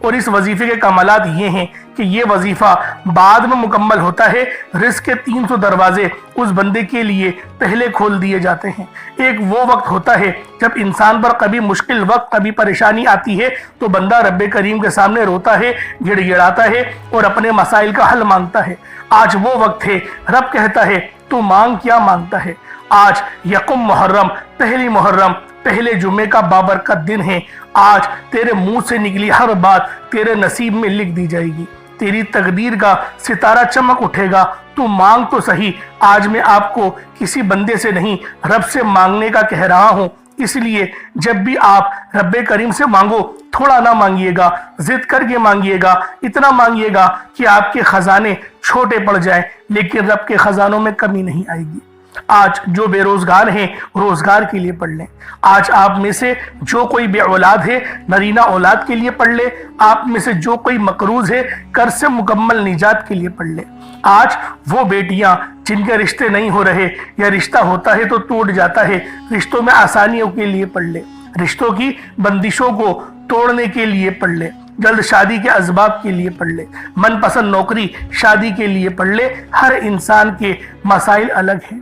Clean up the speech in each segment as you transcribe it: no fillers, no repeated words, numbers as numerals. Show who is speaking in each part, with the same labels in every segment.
Speaker 1: اور اس وظیفے کے کمالات یہ ہیں کہ یہ وظیفہ بعد میں مکمل ہوتا ہے۔ رزق کے 300 دروازے اس بندے کے لیے پہلے کھول دیے جاتے ہیں۔ ایک وہ وقت ہوتا ہے جب انسان پر کبھی مشکل وقت، کبھی پریشانی آتی ہے تو بندہ رب کریم کے سامنے روتا ہے، گڑ گڑاتا ہے اور اپنے مسائل کا حل مانگتا ہے۔ آج وہ وقت ہے، رب کہتا ہے تو مانگ کیا مانگتا ہے۔ آج یکم محرم، پہلی محرم، پہلے جمعے کا بابرکت دن ہے۔ آج تیرے منہ سے نکلی ہر بات تیرے نصیب میں لکھ دی جائے گی، تیری تقدیر کا ستارہ چمک اٹھے گا۔ تو مانگ تو صحیح، آج میں آپ کو کسی بندے سے نہیں رب سے مانگنے کا کہہ رہا ہوں۔ اس لیے جب بھی آپ رب کریم سے مانگو، تھوڑا نہ مانگیے گا، ضد کر کے مانگیے گا، اتنا مانگیے گا کہ آپ کے خزانے چھوٹے پڑ جائیں، لیکن رب کے خزانوں میں کمی نہیں آئے گی۔ آج جو بے روزگار ہیں روزگار کے لیے پڑھ لیں۔ آج آپ میں سے جو کوئی بے اولاد ہے نرینہ اولاد کے لیے پڑھ لے۔ آپ میں سے جو کوئی مقروض ہے قرض سے مکمل نجات کے لیے پڑھ لے۔ آج وہ بیٹیاں جن کے رشتے نہیں ہو رہے یا رشتہ ہوتا ہے تو ٹوٹ جاتا ہے، رشتوں میں آسانیوں کے لیے پڑھ لے، رشتوں کی بندشوں کو توڑنے کے لیے پڑھ لے، جلد شادی کے اسباب کے لیے پڑھ لے، من پسند نوکری شادی کے لیے پڑھ لے۔ ہر انسان کے مسائل الگ ہیں،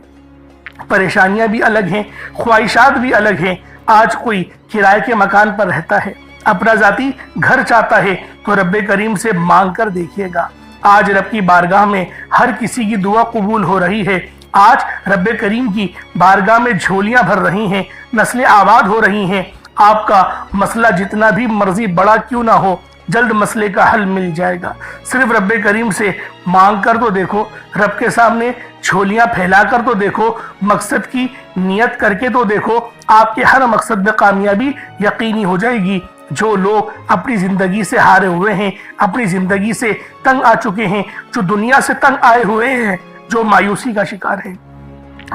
Speaker 1: پریشانیاں بھی الگ ہیں، خواہشات بھی الگ ہیں۔ آج کوئی کرائے کے مکان پر رہتا ہے، اپنا ذاتی گھر چاہتا ہے تو رب کریم سے مانگ کر دیکھیے گا۔ آج رب کی بارگاہ میں ہر کسی کی دعا قبول ہو رہی ہے۔ آج رب کریم کی بارگاہ میں جھولیاں بھر رہی ہیں، نسلیں آباد ہو رہی ہیں۔ آپ کا مسئلہ جتنا بھی مرضی بڑا کیوں نہ ہو، جلد مسئلے کا حل مل جائے گا۔ صرف رب کریم سے مانگ کر تو دیکھو، رب کے سامنے جھولیاں پھیلا کر تو دیکھو، مقصد کی نیت کر کے تو دیکھو، آپ کے ہر مقصد میں کامیابی یقینی ہو جائے گی۔ جو لوگ اپنی زندگی سے ہارے ہوئے ہیں، اپنی زندگی سے تنگ آ چکے ہیں، جو دنیا سے تنگ آئے ہوئے ہیں، جو مایوسی کا شکار ہیں،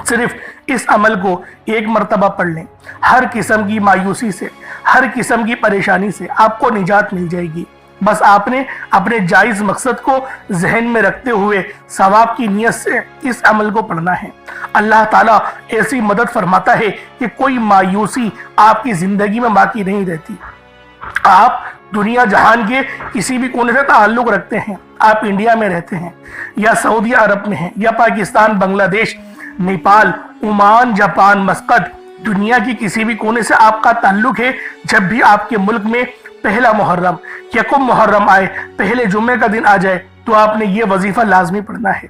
Speaker 1: صرف اس عمل کو ایک مرتبہ پڑھ لیں۔ ہر قسم کی مایوسی سے، ہر قسم کی پریشانی سے آپ کو نجات مل جائے گی۔ بس آپ نے اپنے جائز مقصد کو ذہن میں رکھتے ہوئے ثواب کی نیت سے اس عمل کو پڑھنا ہے۔ اللہ تعالیٰ ایسی مدد فرماتا ہے کہ کوئی مایوسی آپ کی زندگی میں باقی نہیں رہتی۔ آپ دنیا جہان کے کسی بھی کونے سے تعلق رکھتے ہیں، آپ انڈیا میں رہتے ہیں یا سعودی عرب میں ہیں یا پاکستان، بنگلہ دیش، نیپال، عمان، جاپان، مسقط، دنیا کی کسی بھی کونے سے آپ کا تعلق ہے، جب بھی آپ کے ملک میں پہلا محرم، یکم محرم آئے، پہلے جمعے کا دن آ جائے تو آپ نے یہ وظیفہ لازمی پڑھنا ہے۔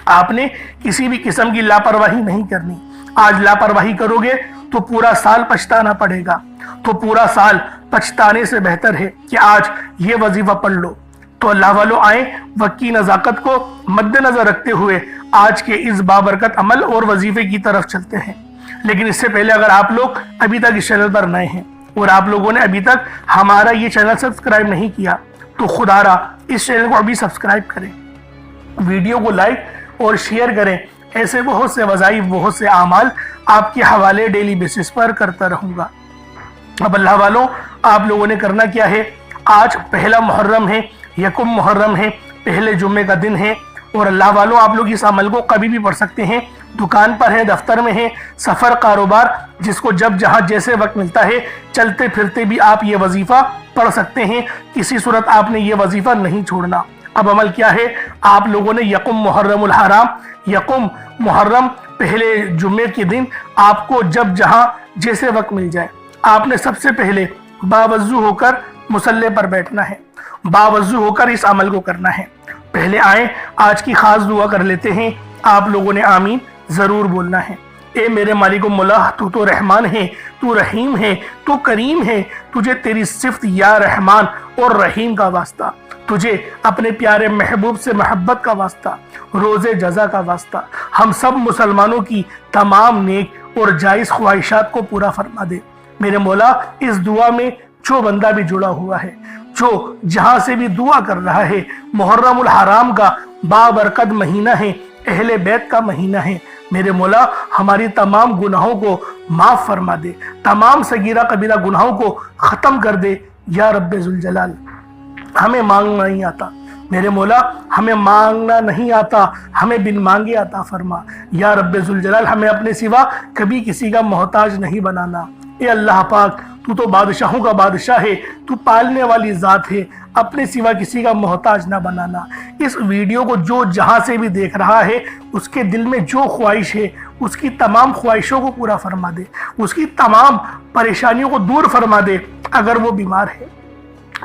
Speaker 1: آپ نے کسی بھی قسم کی لاپرواہی نہیں کرنی۔ آج لاپرواہی کرو گے تو پورا سال پچھتانا پڑے گا، تو پورا سال پچھتانے سے بہتر ہے کہ آج یہ وظیفہ پڑھ لو۔ تو اللہ والوں آئیں، وقت کی نزاکت کو مد نظر رکھتے ہوئے آج کے اس بابرکت عمل اور وظیفے کی طرف چلتے ہیں۔ لیکن اس سے پہلے اگر آپ لوگ ابھی تک اس چینل پر نئے ہیں اور آپ لوگوں نے ابھی تک ہمارا یہ چینل سبسکرائب نہیں کیا تو خدا را اس چینل کو ابھی سبسکرائب کریں، ویڈیو کو لائک اور شیئر کریں۔ ایسے بہت سے وظائف، بہت سے اعمال آپ کے حوالے ڈیلی بیسس پر کرتا رہوں گا۔ اب اللہ والوں، آپ لوگوں نے کرنا کیا ہے؟ آج پہلا محرم ہے، یکم محرم ہے، پہلے جمعے کا دن ہے، اور اللہ والوں آپ لوگ اس عمل کو کبھی بھی پڑھ سکتے ہیں۔ دکان پر ہیں، دفتر میں ہیں، سفر، کاروبار، جس کو جب جہاں جیسے وقت ملتا ہے، چلتے پھرتے بھی آپ یہ وظیفہ پڑھ سکتے ہیں۔ کسی صورت آپ نے یہ وظیفہ نہیں چھوڑنا۔ اب عمل کیا ہے؟ آپ لوگوں نے یکم محرم الحرام، یکم محرم پہلے جمعے کے دن آپ کو جب جہاں جیسے وقت مل جائے، آپ نے سب سے پہلے باوضو ہو کر مصلی پر بیٹھنا ہے، باوضو ہو کر اس عمل کو کرنا ہے۔ پہلے آئیں، آج کی خاص دعا کر لیتے ہیں۔ آپ لوگوں نے آمین ضرور بولنا ہے۔ اے میرے مالک و مولا، تو تو رحمان ہے، تو رحیم ہے، تو کریم ہے، تجھے تیری صفت یا رحمان اور رحیم کا واسطہ، تجھے اپنے پیارے محبوب سے محبت کا واسطہ، روز جزا کا واسطہ، ہم سب مسلمانوں کی تمام نیک اور جائز خواہشات کو پورا فرما دے۔ میرے مولا، اس دعا میں جو بندہ بھی جڑا ہوا ہے، جو جہاں سے بھی دعا کر رہا ہے، محرم الحرام کا بابرکت مہینہ ہے، اہل بیت کا مہینہ ہے، میرے مولا ہماری تمام گناہوں کو معاف فرما دے، تمام صغیرہ کبیرہ گناہوں کو ختم کر دے یا رب ذوالجلال۔ ہمیں مانگنا نہیں آتا میرے مولا، ہمیں مانگنا نہیں آتا، ہمیں بن مانگے عطا فرما یا رب ذوالجلال۔ ہمیں اپنے سوا کبھی کسی کا محتاج نہیں بنانا۔ اے اللہ پاک، تو تو بادشاہوں کا بادشاہ ہے، تو پالنے والی ذات ہے، اپنے سوا کسی کا محتاج نہ بنانا۔ اس ویڈیو کو جو جہاں سے بھی دیکھ رہا ہے، اس کے دل میں جو خواہش ہے اس کی تمام خواہشوں کو پورا فرما دے، اس کی تمام پریشانیوں کو دور فرما دے۔ اگر وہ بیمار ہے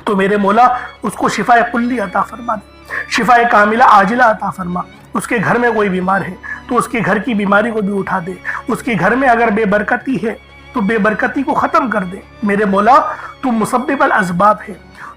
Speaker 1: تو میرے مولا اس کو شفا کلی عطا فرما دے، شفا کاملہ عاجلہ عطا فرما۔ اس کے گھر میں کوئی بیمار ہے تو اس کے گھر کی بیماری کو بھی اٹھا دے۔ اس کے گھر میں اگر بے برکتی ہے تو بے برکتی کو ختم کر دے۔ میرے مولا تو مسبب الاسباب ہے،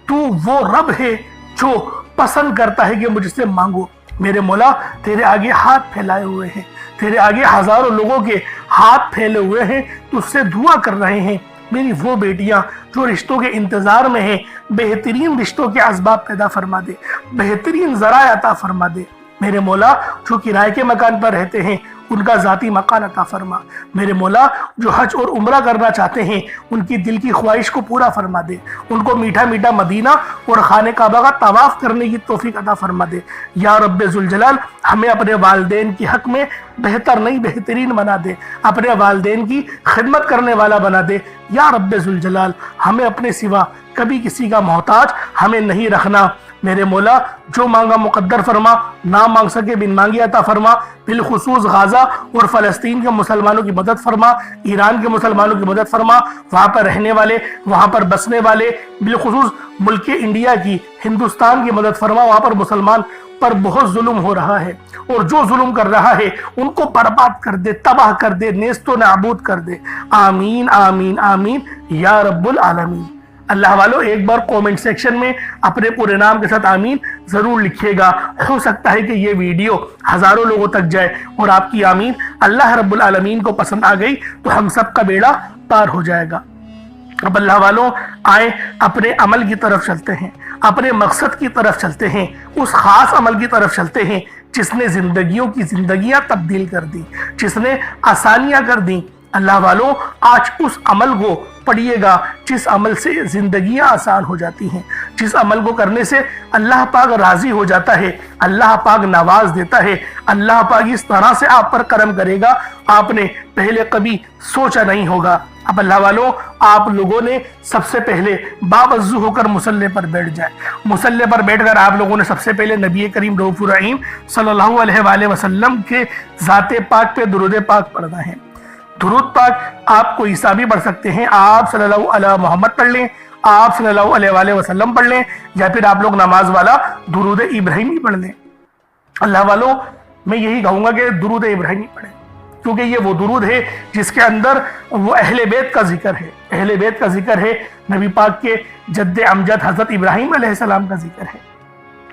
Speaker 1: تو وہ رب ہے جو پسند کرتا ہے کہ مجھ سے مانگو۔ میرے مولا تیرے آگے ہاتھ پھیلائے ہوئے ہیں، تیرے آگے ہزاروں لوگوں کے ہاتھ پھیلے ہوئے ہیں، تو اس سے دعا کر رہے ہیں میری وہ بیٹیاں جو رشتوں کے انتظار میں ہیں، بہترین رشتوں کے اسباب پیدا فرما دے، بہترین ذرائع عطا فرما دے۔ میرے مولا جو کرائے کے مکان پر رہتے ہیں ان کا ذاتی مکان عطا فرما۔ میرے مولا جو حج اور عمرہ کرنا چاہتے ہیں ان کی دل کی خواہش کو پورا فرما دے، ان کو میٹھا میٹھا مدینہ اور خانہ کعبہ کا طواف کرنے کی توفیق عطا فرما دے۔ یا رب ذوالجلال ہمیں اپنے والدین کی حق میں بہتر نہیں بہترین بنا دے، اپنے والدین کی خدمت کرنے والا بنا دے۔ یا رب ذوالجلال ہمیں اپنے سوا کبھی کسی کا محتاج ہمیں نہیں رکھنا۔ میرے مولا جو مانگا مقدر فرما، نہ مانگ سکے بن مانگی عطا فرما۔ بالخصوص غزہ اور فلسطین کے مسلمانوں کی مدد فرما، ایران کے مسلمانوں کی مدد فرما، وہاں پر رہنے والے، وہاں پر بسنے والے، بالخصوص ملک انڈیا کی، ہندوستان کی مدد فرما۔ وہاں پر مسلمان پر بہت ظلم ہو رہا ہے، اور جو ظلم کر رہا ہے ان کو برباد کر دے، تباہ کر دے، نیست و نابود کر دے۔ آمین آمین آمین یا رب العالمین۔ اللہ والو ایک بار کومنٹ سیکشن میں اپنے پورے نام کے ساتھ آمین ضرور لکھیے گا۔ ہو سکتا ہے کہ یہ ویڈیو ہزاروں لوگوں تک جائے اور آپ کی آمین اللہ رب العالمین کو پسند آ گئی تو ہم سب کا بیڑا پار ہو جائے گا۔ اب اللہ والوں آئیں اپنے عمل کی طرف چلتے ہیں، اپنے مقصد کی طرف چلتے ہیں، اس خاص عمل کی طرف چلتے ہیں جس نے زندگیوں کی زندگیاں تبدیل کر دی، جس نے آسانیاں کر دیں۔ اللہ والوں آج اس عمل کو پڑھیے گا جس عمل سے زندگیاں آسان ہو جاتی ہیں، جس عمل کو کرنے سے اللہ پاک راضی ہو جاتا ہے، اللہ پاک نواز دیتا ہے، اللہ پاک اس طرح سے آپ پر کرم کرے گا آپ نے پہلے کبھی سوچا نہیں ہوگا۔ اب اللہ والوں آپ لوگوں نے سب سے پہلے باوضو ہو کر مصلی پر بیٹھ جائے۔ مصلی پر بیٹھ کر آپ لوگوں نے سب سے پہلے نبی کریم رؤوف الرحیم صلی اللہ علیہ وآلہ وسلم کے ذات پاک پہ درود پاک پڑھنا ہے۔ درود پاک آپ کو عیسیٰ بھی پڑھ سکتے ہیں، آپ صلی اللہ علیہ محمد پڑھ لیں، آپ صلی اللہ علیہ وآلہ وسلم پڑھ لیں، یا پھر آپ لوگ نماز والا درود ابراہیمی پڑھ لیں۔ اللہ والوں میں یہی کہوں گا کہ درود ابراہیمی پڑھیں، کیونکہ یہ وہ درود ہے جس کے اندر وہ اہل بیت کا ذکر ہے، اہل بیت کا ذکر ہے، نبی پاک کے جد امجد حضرت ابراہیم علیہ السلام کا ذکر ہے،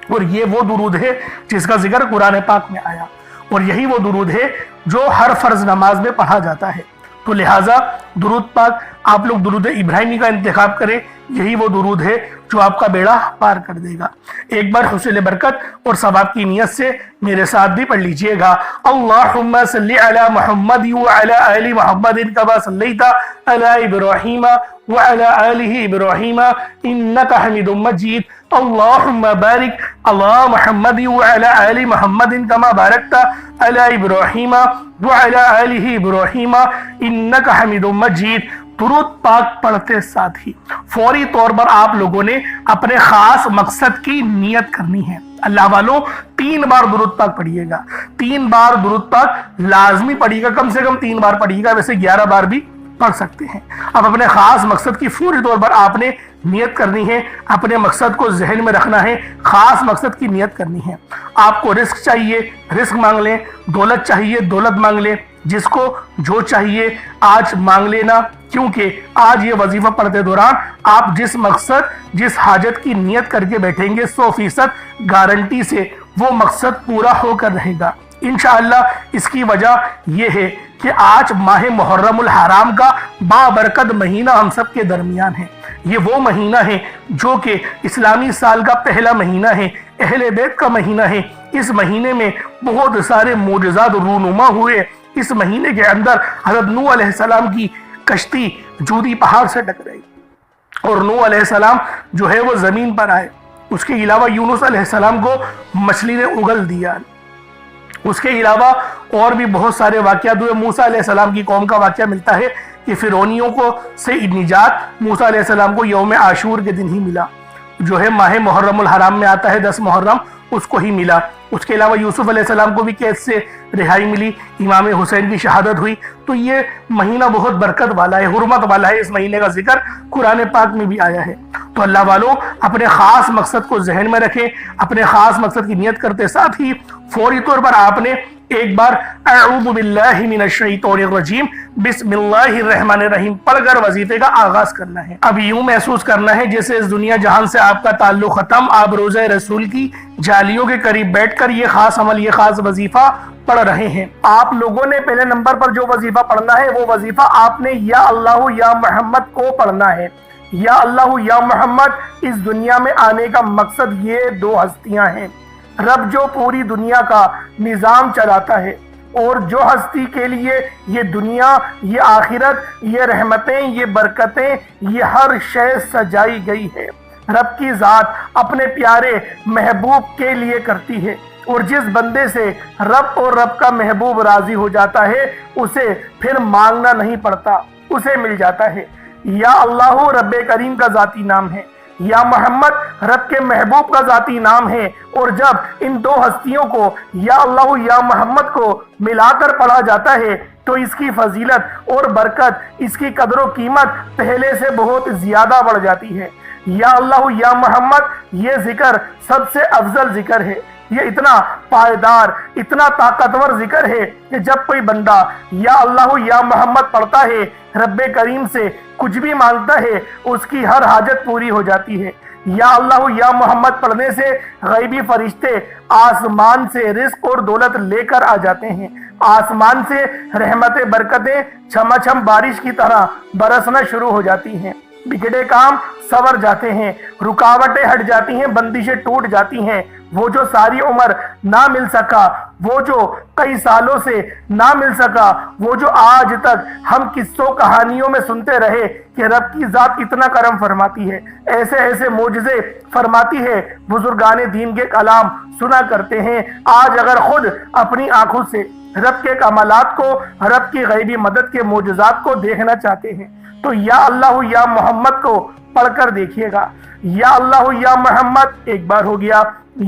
Speaker 1: اور یہ وہ درود ہے جس کا ذکر قرآن پاک میں آیا، اور یہی وہ درود ہے جو ہر فرض نماز میں پڑھا جاتا ہے۔ تو لہٰذا درود پاک آپ لوگ درود ابراہیمی کا انتخاب کریں، یہی وہ درود ہے جو آپ کا بیڑا پار کر دے گا۔ ایک بار حصول برکت اور ثواب کی نیت سے میرے ساتھ بھی پڑھ لیجئے گا۔ اللہم صلی علی محمد وعلی آل محمد کما صلیت علی ابراہیم وعلی آل ابراہیم انک حمید مجید۔ اللہم بارک علی محمد وعلی آل محمد کما بارکت علی ابراہیم وعلی آل ابراہیم انک حمید مجید۔ درود پاک پڑھتے ساتھ ہی فوری طور پر آپ لوگوں نے اپنے خاص مقصد کی نیت کرنی ہے۔ اللہ والوں 3 بار درود پاک پڑھیے گا، 3 بار درود پاک لازمی پڑھیے گا، کم سے کم 3 بار پڑھیے گا، ویسے 11 بار بھی پڑھ سکتے ہیں۔ اب اپنے خاص مقصد کی فوری طور پر آپ نے نیت کرنی ہے، اپنے مقصد کو ذہن میں رکھنا ہے، خاص مقصد کی نیت کرنی ہے۔ آپ کو رزق چاہیے رزق مانگ لیں، دولت چاہیے دولت مانگ لیں، جس کو جو چاہیے آج مانگ لینا، کیونکہ آج یہ وظیفہ پڑھتے دوران آپ جس مقصد جس حاجت کی نیت کر کے بیٹھیں گے 100% گارنٹی سے وہ مقصد پورا ہو کر رہے گا انشاءاللہ۔ اس کی وجہ یہ ہے کہ آج ماہ محرم الحرام کا بابرکت مہینہ ہم سب کے درمیان ہے۔ یہ وہ مہینہ ہے جو کہ اسلامی سال کا پہلا مہینہ ہے، اہل بیت کا مہینہ ہے۔ اس مہینے میں بہت سارے معجزات رونما ہوئے۔ اس مہینے کے اندر حضرت نوح علیہ السلام کی کشتی جودی پہاڑ سے ٹکرائی اور نوح علیہ السلام جو ہے وہ زمین پر آئے۔ اس کے علاوہ یونس علیہ السلام کو مچھلی نے اگل دیا۔ اس کے علاوہ اور بھی بہت سارے واقعات ہوئے۔ موسیٰ علیہ السلام کی قوم کا واقعہ ملتا ہے کہ فرعونیوں کو سے نجات موسیٰ علیہ السلام کو یوم عاشور کے دن ہی ملا، جو ہے ماہ محرم الحرام میں آتا ہے 10 محرم، اس کو ہی ملا۔ اس کے علاوہ یوسف علیہ السلام کو بھی قید سے رہائی ملی، امام حسین کی شہادت ہوئی۔ تو یہ مہینہ بہت برکت والا ہے، حرمت والا ہے، اس مہینے کا ذکر قرآن پاک میں بھی آیا ہے۔ تو اللہ والوں اپنے خاص مقصد کو ذہن میں رکھیں، اپنے خاص مقصد کی نیت کرتے ساتھ ہی فوری طور پر آپ نے ایک بار اعوذ باللہ من الشیطان الرجیم بسم اللہ الرحمن الرحیم پڑھ کر وظیفے کا آغاز کرنا ہے۔ اب یوں محسوس کرنا ہے جیسے اس دنیا جہان سے آپ کا تعلق ختم، آپ روضہ رسول کی جالیوں کے قریب بیٹھ کر یہ خاص عمل، یہ خاص وظیفہ پڑھ رہے ہیں۔ آپ لوگوں نے پہلے نمبر پر جو وظیفہ پڑھنا ہے وہ وظیفہ آپ نے یا اللہ یا محمد کو پڑھنا ہے۔ یا اللہ یا محمد اس دنیا میں آنے کا مقصد یہ دو ہستیاں ہیں، رب جو پوری دنیا کا نظام چلاتا ہے اور جو ہستی کے لیے یہ دنیا، یہ آخرت، یہ رحمتیں، یہ برکتیں، یہ ہر شے سجائی گئی ہے، رب کی ذات اپنے پیارے محبوب کے لیے کرتی ہے، اور جس بندے سے رب اور رب کا محبوب راضی ہو جاتا ہے اسے پھر مانگنا نہیں پڑتا، اسے مل جاتا ہے۔ یا اللہ رب کریم کا ذاتی نام ہے، یا محمد رب کے محبوب کا ذاتی نام ہے، اور جب ان دو ہستیوں کو یا اللہ یا محمد کو ملا کر پڑھا جاتا ہے تو اس کی فضیلت اور برکت، اس کی قدر و قیمت پہلے سے بہت زیادہ بڑھ جاتی ہے۔ یا اللہ یا محمد یہ ذکر سب سے افضل ذکر ہے، یہ اتنا پائیدار، اتنا طاقتور ذکر ہے کہ جب کوئی بندہ یا اللہ یا محمد پڑھتا ہے، رب کریم سے کچھ بھی مانگتا ہے، اس کی ہر حاجت پوری ہو جاتی ہے۔ یا اللہ یا محمد پڑھنے سے غیبی فرشتے آسمان سے رزق اور دولت لے کر آ جاتے ہیں، آسمان سے رحمتیں برکتیں چھما چھم بارش کی طرح برسنا شروع ہو جاتی ہیں، بگڑے کام سور جاتے ہیں، رکاوٹیں ہٹ جاتی ہیں، بندشیں ٹوٹ جاتی ہیں۔ وہ جو ساری عمر نہ مل سکا، وہ جو کئی سالوں سے نہ مل سکا، وہ جو آج تک ہم قصوں کہانیوں میں سنتے رہے کہ رب کی ذات اتنا کرم فرماتی ہے، ایسے ایسے معجزے فرماتی ہے، بزرگان دین کے کلام سنا کرتے ہیں، آج اگر خود اپنی آنکھوں سے رب کے کمالات کو، رب کی غیبی مدد کے معجزات کو دیکھنا چاہتے ہیں تو یا اللہ یا محمد کو پڑھ کر دیکھیے گا۔ یا اللہ یا محمد ایک بار ہو گیا،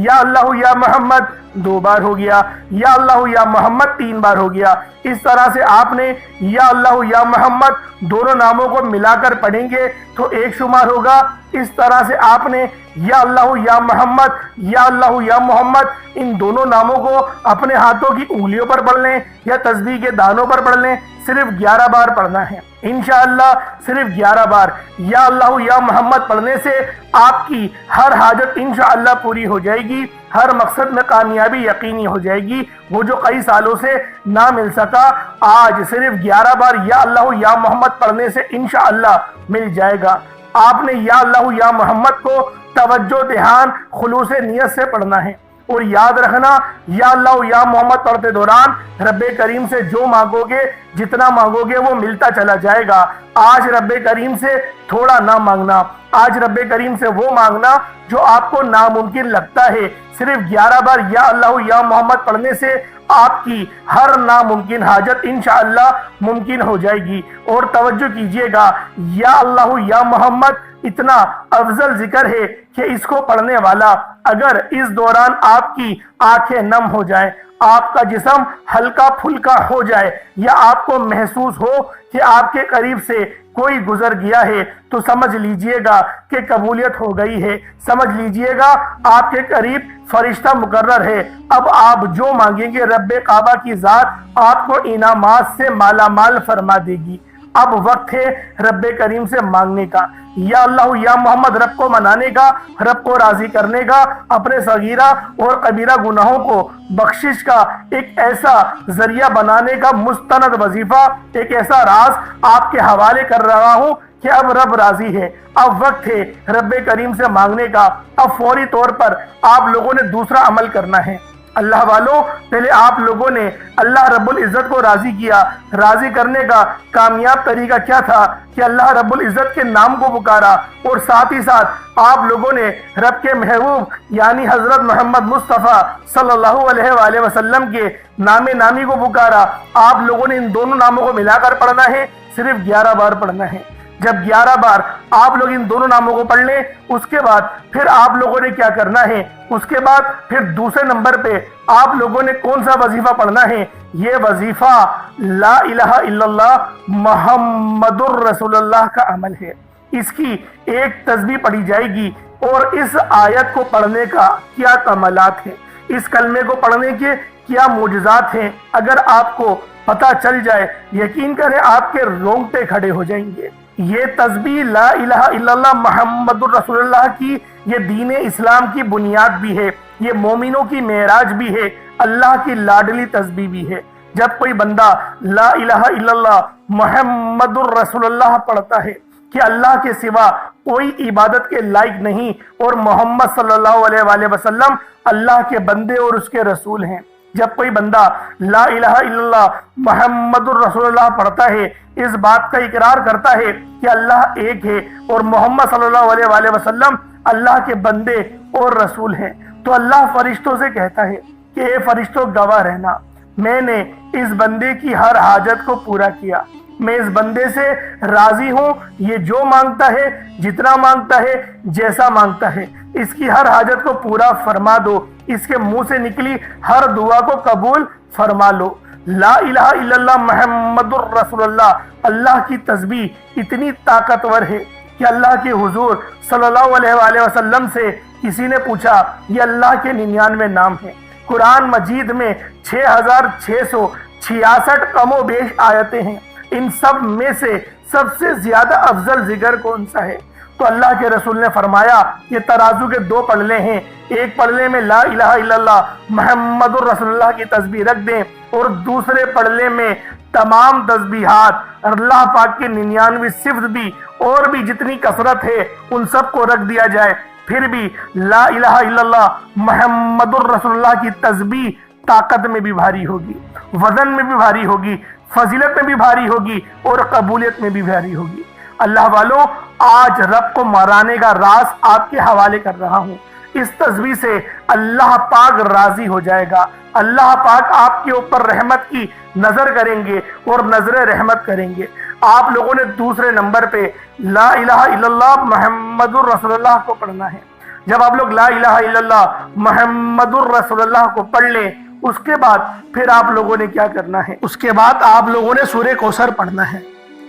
Speaker 1: یا اللہ یا محمد 2 بار ہو گیا، یا اللہ یا محمد 3 بار ہو گیا۔ اس طرح سے آپ نے یا اللہ یا محمد دونوں ناموں کو ملا کر پڑھیں گے تو 1 شمار ہوگا۔ اس طرح سے آپ نے یا اللہ یا محمد، یا اللہ یا محمد ان دونوں ناموں کو اپنے ہاتھوں کی انگلیوں پر پڑھ لیں یا تسبیح کے دانوں پر پڑھ لیں، صرف 11 بار پڑھنا ہے انشاءاللہ، صرف 11 بار یا اللہ یا محمد پڑھنے سے آپ کی ہر حاجت انشاءاللہ پوری ہو جائے گی، ہر مقصد میں کامیابی یقینی ہو جائے گی۔ وہ جو کئی سالوں سے نہ مل سکا، آج صرف 11 بار یا اللہ یا محمد پڑھنے سے انشاءاللہ مل جائے گا۔ آپ نے یا اللہ یا محمد کو توجہ، دھیان، خلوص نیت سے پڑھنا ہے، اور یاد رکھنا یا اللہ یا محمد پڑھتے دوران رب کریم سے جو مانگو گے، جتنا مانگو گے وہ ملتا چلا جائے گا۔ آج رب کریم سے تھوڑا نہ مانگنا، آج رب کریم سے وہ مانگنا جو آپ کو ناممکن لگتا ہے۔ صرف 11 بار یا اللہ یا محمد پڑھنے سے آپ کی ہر ناممکن حاجت انشاءاللہ ممکن ہو جائے گی۔ اور توجہ کیجئے گا، یا اللہ یا محمد اتنا افضل ذکر ہے کہ اس کو پڑھنے والا اگر اس دوران آپ کی آنکھیں نم ہو جائیں، آپ کا جسم ہلکا پھلکا ہو جائے، یا آپ کو محسوس ہو کہ آپ کے قریب سے کوئی گزر گیا ہے، تو سمجھ لیجئے گا کہ قبولیت ہو گئی ہے، سمجھ لیجئے گا آپ کے قریب فرشتہ مقرر ہے۔ اب آپ جو مانگیں گے رب کعبہ کی ذات آپ کو انعامات سے مالا مال فرما دے گی۔ اب وقت ہے رب کریم سے مانگنے کا، یا اللہ یا محمد رب کو منانے کا، رب کو راضی کرنے کا، اپنے صغیرہ اور کبیرہ گناہوں کو بخشش کا ایک ایسا ذریعہ بنانے کا مستند وظیفہ، ایک ایسا راز آپ کے حوالے کر رہا ہوں کہ اب رب راضی ہے۔ اب وقت ہے رب کریم سے مانگنے کا۔ اب فوری طور پر آپ لوگوں نے دوسرا عمل کرنا ہے۔ اللہ والوں، پہلے آپ لوگوں نے اللہ رب العزت کو راضی کیا۔ راضی کرنے کا کامیاب طریقہ کیا تھا کہ اللہ رب العزت کے نام کو پکارا، اور ساتھ ہی ساتھ آپ لوگوں نے رب کے محبوب یعنی حضرت محمد مصطفیٰ صلی اللہ علیہ وآلہ وسلم کے نام نامی کو پکارا۔ آپ لوگوں نے ان دونوں ناموں کو ملا کر پڑھنا ہے، صرف 11 بار پڑھنا ہے۔ جب 11 بار آپ لوگ ان دونوں ناموں کو پڑھ لیں، اس کے بعد پھر آپ لوگوں نے کیا کرنا ہے، اس کے بعد پھر دوسرے نمبر پہ آپ لوگوں نے کون سا وظیفہ پڑھنا ہے؟ یہ وظیفہ لا الہ الا اللہ محمد الرسول اللہ کا عمل ہے۔ اس کی ایک تسبیح پڑھی جائے گی، اور اس آیت کو پڑھنے کا کیا کمالات ہیں، اس کلمے کو پڑھنے کے کیا معجزات ہیں، اگر آپ کو پتہ چل جائے، یقین کریں آپ کے رونگٹے کھڑے ہو جائیں گے۔ یہ تسبیح لا الہ الا اللہ محمد الرسول اللہ کی یہ دین اسلام کی بنیاد بھی ہے، یہ مومنوں کی معراج بھی ہے، اللہ کی لاڈلی تسبیح بھی ہے۔ جب کوئی بندہ لا الہ الا اللہ محمد الرسول اللہ پڑھتا ہے کہ اللہ کے سوا کوئی عبادت کے لائق نہیں، اور محمد صلی اللہ علیہ وآلہ وسلم اللہ کے بندے اور اس کے رسول ہیں، جب کوئی بندہ لا الہ الا اللہ محمد الرسول اللہ پڑھتا ہے، اس بات کا اقرار کرتا ہے کہ اللہ ایک ہے اور محمد صلی اللہ علیہ وآلہ وسلم اللہ کے بندے اور رسول ہیں، تو اللہ فرشتوں سے کہتا ہے کہ اے فرشتوں گواہ رہنا، میں نے اس بندے کی ہر حاجت کو پورا کیا، میں اس بندے سے راضی ہوں، یہ جو مانگتا ہے، جتنا مانگتا ہے، جیسا مانگتا ہے، اس کی ہر حاجت کو پورا فرما دو، اس کے منہ سے نکلی ہر دعا کو قبول فرما لو۔ لا الہ الا اللہ محمد الرسول اللہ، اللہ کی تسبیح اتنی طاقتور ہے کہ اللہ کے حضور صلی اللہ علیہ وآلہ وسلم سے کسی نے پوچھا، یہ اللہ کے 99 نام ہیں، قرآن مجید میں 6666 کم و بیش آیتیں ہیں، ان سب میں سے سب سے زیادہ افضل ذکر کون سا ہے؟ تو اللہ کے رسول نے فرمایا یہ ترازو کے 2 پلڑے ہیں، ایک پلڑے میں لا الہ الا اللہ محمد الرسول اللہ کی تسبیح رکھ دیں، اور دوسرے پلڑے میں تمام تسبیحات اللہ پاک کے 99 صفت بھی اور بھی جتنی کثرت ہے ان سب کو رکھ دیا جائے، پھر بھی لا الہ الا اللہ محمد الرسول اللہ کی تسبیح طاقت میں بھی بھاری ہوگی، وزن میں بھی بھاری ہوگی، فضیلت میں بھی بھاری ہوگی، اور قبولیت میں بھی بھاری ہوگی۔ اللہ والوں، آج رب کو مرانے کا راز آپ کے حوالے کر رہا ہوں۔ اس تسبیح سے اللہ پاک راضی ہو جائے گا، اللہ پاک آپ کے اوپر رحمت کی نظر کریں گے اور نظر رحمت کریں گے۔ آپ لوگوں نے دوسرے نمبر پہ لا الہ الا اللہ محمد الرسول اللہ کو پڑھنا ہے۔ جب آپ لوگ لا الہ الا اللہ محمد الرسول اللہ کو پڑھ لیں، اس کے بعد پھر آپ لوگوں نے کیا کرنا ہے؟ اس کے بعد آپ لوگوں نے سورہ کوثر پڑھنا ہے۔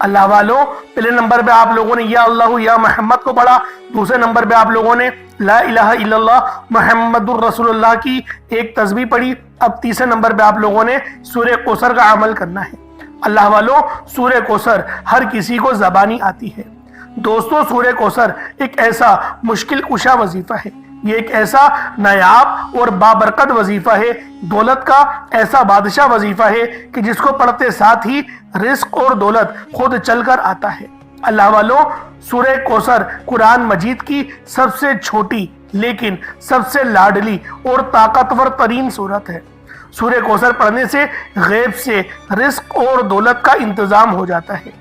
Speaker 1: اللہ والوں، پہلے نمبر پہ آپ لوگوں نے یا اللہ یا محمد کو پڑھا، دوسرے نمبر پہ آپ لوگوں نے لا الہ الا اللہ محمد الرسول اللہ کی ایک تسبیح پڑھی، اب تیسرے نمبر پہ آپ لوگوں نے سورہ کوثر کا عمل کرنا ہے۔ اللہ والوں، سورہ کوثر ہر کسی کو زبانی آتی ہے۔ دوستو، سورہ کوثر ایک ایسا مشکل کشا وظیفہ ہے، یہ ایک ایسا نایاب اور بابرکت وظیفہ ہے، دولت کا ایسا بادشاہ وظیفہ ہے کہ جس کو پڑھتے ساتھ ہی رزق اور دولت خود چل کر آتا ہے۔ اللہ والوں، سورہ کوثر قرآن مجید کی سب سے چھوٹی لیکن سب سے لاڈلی اور طاقتور ترین سورت ہے۔ سورہ کوثر پڑھنے سے غیب سے رزق اور دولت کا انتظام ہو جاتا ہے۔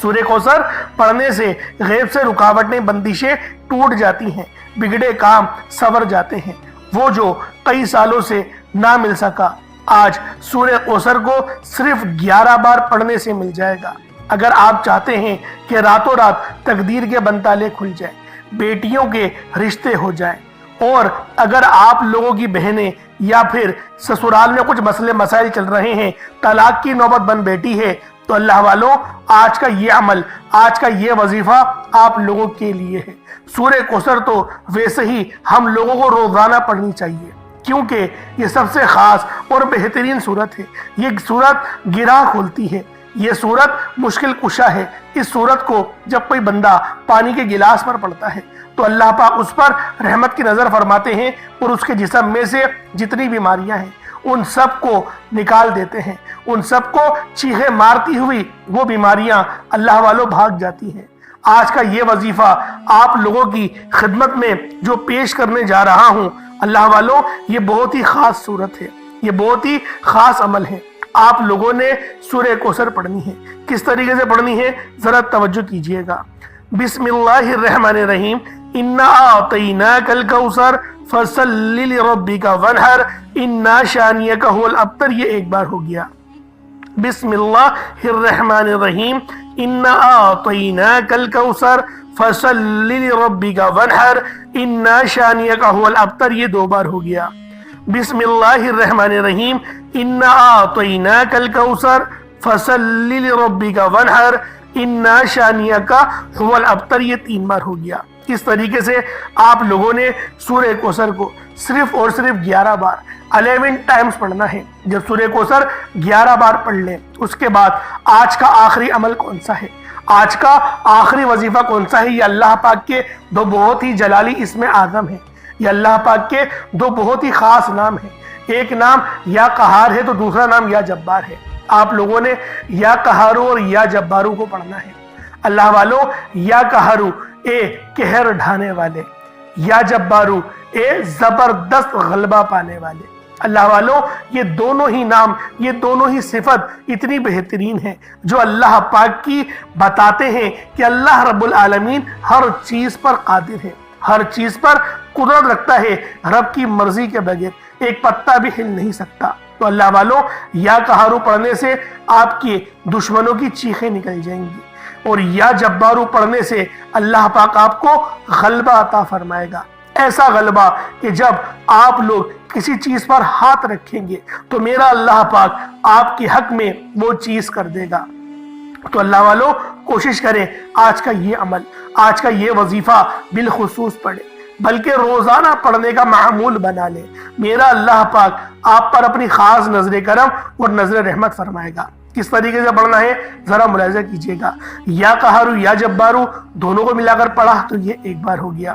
Speaker 1: سورہ کوثر پڑھنے سے غیب سے رکاوٹیں، بندشیں ٹوٹ جاتی ہیں، بگڑے کام سنور جاتے ہیں۔ وہ جو کئی سالوں سے نہ مل سکا، آج سورہ کوثر کو صرف 11 بار پڑھنے سے مل جائے گا۔ اگر آپ چاہتے ہیں کہ راتوں رات تقدیر کے بنتالے کھل جائیں، بیٹیوں کے رشتے ہو جائیں، اور اگر آپ لوگوں کی بہنیں یا پھر سسرال میں کچھ مسئلے مسائل چل رہے ہیں، طلاق کی نوبت بن بیٹھی ہے، تو اللہ والوں، آج کا یہ عمل، آج کا یہ وظیفہ آپ لوگوں کے لیے ہے۔ سورہ کوثر تو ویسے ہی ہم لوگوں کو روزانہ پڑھنی چاہیے، کیونکہ یہ سب سے خاص اور بہترین سورت ہے۔ یہ سورت گرہ کھولتی ہے، یہ سورت مشکل کشا ہے۔ اس سورت کو جب کوئی بندہ پانی کے گلاس پر پڑھتا ہے تو اللہ پاک اس پر رحمت کی نظر فرماتے ہیں، اور اس کے جسم میں سے جتنی بیماریاں ہیں ان سب کو نکال دیتے ہیں، ان سب کو چیخے مارتی ہوئی وہ بیماریاں اللہ والوں بھاگ جاتی ہیں۔ آج کا یہ وظیفہ آپ لوگوں کی خدمت میں جو پیش کرنے جا رہا ہوں، اللہ والوں، یہ بہت ہی خاص صورت ہے، یہ بہت ہی خاص عمل ہے۔ آپ لوگوں نے سورہ کوثر پڑھنی ہے۔ کس طریقے سے پڑھنی ہے ذرا توجہ کیجئے گا۔ بسم اللہ الرحمن الرحیم، انا اعطیناک الکوثر فصلی لربک وانحر انا شانیک هو الابتر۔ یہ ایک بار ہو گیا۔ بسم اللہ الرحمن الرحیم انا اعطیناک الکوثر فصل لربک وانحر انا شانئک هو الابتر، یہ 2 بار ہو گیا۔ بسم اللہ الرحمن الرحیم انا اعطیناک الکوثر فصل لربک وانحر انا شانئک هو الابتر، یہ 3 بار ہو گیا۔ اس طریقے سے آپ لوگوں نے سورہ کوثر کو صرف اور صرف 11 بار 11 ٹائمز پڑھنا ہے۔ جب سورہ کوثر 11 بار پڑھ لیں، اس کے بعد آج کا آخری عمل کون سا ہے، آج کا آخری وظیفہ کون سا ہے، یہ اللہ پاک کے 2 بہت ہی جلالی اسم اعظم ہیں، یہ اللہ پاک کے 2 بہت ہی خاص نام ہیں۔ ایک نام یا قہار ہے تو دوسرا نام یا جبار ہے۔ آپ لوگوں نے یا قہارو اور یا جبارو کو پڑھنا ہے۔ اللہ والو، یا قہارو اے قہر ڈھانے والے، یا جبارو اے زبردست غلبہ پانے والے۔ اللہ والو، یہ دونوں ہی نام، یہ دونوں ہی صفت اتنی بہترین ہیں جو اللہ پاک کی بتاتے ہیں کہ اللہ رب العالمین ہر چیز پر قادر ہے، ہر چیز پر قدرت رکھتا ہے، رب کی مرضی کے بغیر ایک پتا بھی ہل نہیں سکتا۔ تو اللہ والو، یا قہارو پڑھنے سے آپ کے دشمنوں کی چیخیں نکل جائیں گی، اور یا جبارو پڑھنے سے اللہ پاک آپ کو غلبہ عطا فرمائے گا، ایسا غلبہ کہ جب آپ لوگ کسی چیز پر ہاتھ رکھیں گے تو میرا اللہ پاک آپ کے حق میں وہ چیز کر دے گا۔ تو اللہ والو، کوشش کریں آج کا یہ عمل، آج کا یہ وظیفہ بالخصوص پڑھیں، بلکہ روزانہ پڑھنے کا معمول بنا لیں۔ میرا اللہ پاک آپ پر اپنی خاص نظر کرم اور نظر رحمت فرمائے گا۔ کس طریقے سے پڑھنا ہے ذرا ملاحظہ کیجئے گا۔ یا قہارو یا جبارو دونوں کو ملا کر پڑھا تو یہ 1 بار ہو گیا،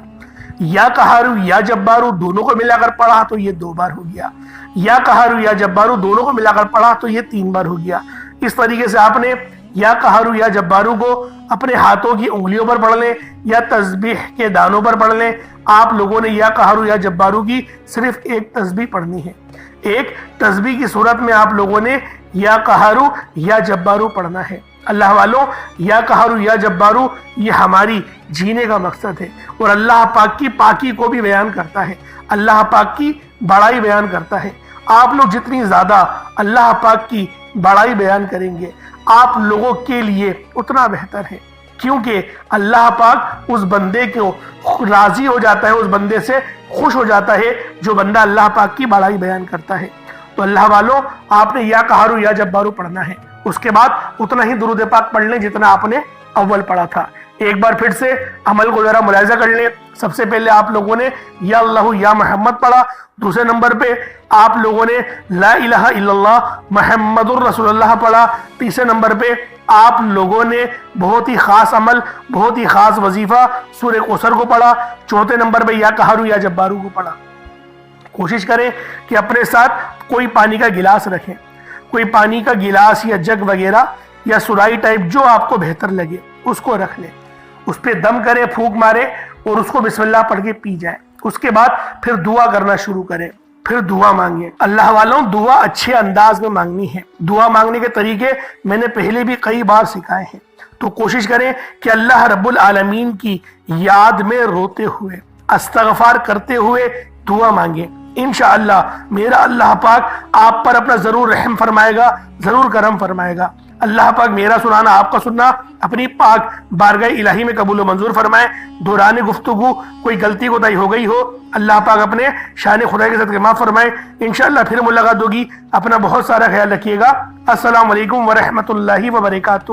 Speaker 1: یا قہارو یا جبارو دونوں کو ملا کر پڑھا تو یہ 2 بار ہو گیا، یا قہارو یا جبارو دونوں کو ملا کر پڑھا تو یہ 3 بار ہو گیا۔ اس طریقے سے آپ نے یا قہارو یا جبارو کو اپنے ہاتھوں کی انگلیوں پر پڑھ لیں یا تسبیح کے دانوں پر پڑھ لیں۔ آپ لوگوں نے یا قہارو یا جبارو کی صرف 1 تسبیح پڑھنی ہے، ایک تسبیح کی صورت میں آپ لوگوں نے یا قہارو یا جبارو پڑھنا ہے۔ اللہ والو، یا قہارو یا جبارو یہ ہماری جینے کا مقصد ہے، اور اللہ پاک کی پاکی کو بھی بیان کرتا ہے، اللہ پاک کی بڑائی بیان کرتا ہے۔ آپ لوگ جتنی زیادہ اللہ پاک کی بڑائی بیان کریں گے آپ لوگوں کے لیے اتنا بہتر ہے، کیونکہ اللہ پاک اس بندے کو راضی ہو جاتا ہے، اس بندے سے خوش ہو جاتا ہے جو بندہ اللہ پاک کی بڑائی بیان کرتا ہے۔ تو اللہ والو، آپ نے یا قہارو یا جبارو پڑھنا ہے، اس کے بعد اتنا ہی درود پاک پڑھ لیں جتنا آپ نے اول پڑھا تھا۔ ایک بار پھر سے عمل کو ذرا ملاحظہ کر لیں۔ سب سے پہلے آپ لوگوں نے یا اللہ یا محمد پڑھا، دوسرے نمبر پہ آپ لوگوں نے لا الہ الا اللہ محمد الرسول اللہ پڑھا، تیسرے نمبر پہ آپ لوگوں نے بہت ہی خاص عمل، بہت ہی خاص وظیفہ سورہ کوثر کو پڑھا، چوتھے نمبر پہ یا قہارو یا جبارو کو پڑھا۔ کوشش کریں کہ اپنے ساتھ کوئی پانی کا گلاس رکھیں، کوئی پانی کا گلاس یا جگ وغیرہ یا سرائی ٹائپ جو آپ کو بہتر لگے اس کو رکھ لیں، اس پہ دم کریں، پھونک مارے اور اس کو بسم اللہ پڑھ کے پی جائیں۔ اس کے بعد پھر دعا کرنا شروع کریں، پھر دعا مانگیں۔ اللہ والوں، دعا اچھے انداز میں مانگنی ہے۔ دعا مانگنے کے طریقے میں نے پہلے بھی کئی بار سکھائے ہیں، تو کوشش کریں کہ اللہ رب العالمین کی یاد میں روتے ہوئے، استغفار کرتے ہوئے دعا مانگیں۔ انشاءاللہ میرا اللہ پاک آپ پر اپنا ضرور رحم فرمائے گا، ضرور کرم فرمائے گا۔ اللہ پاک میرا سنانا، آپ کا سننا اپنی پاک بارگاہ الہی میں قبول و منظور فرمائے۔ دوران گفتگو کوئی غلطی کوتاہی ہو گئی ہو، اللہ پاک اپنے شان خدا کے ساتھ معاف فرمائے۔ انشاءاللہ پھر ملاقات ہوگی، اپنا بہت سارا خیال رکھیے گا۔ السلام علیکم ورحمۃ اللہ وبرکاتہ۔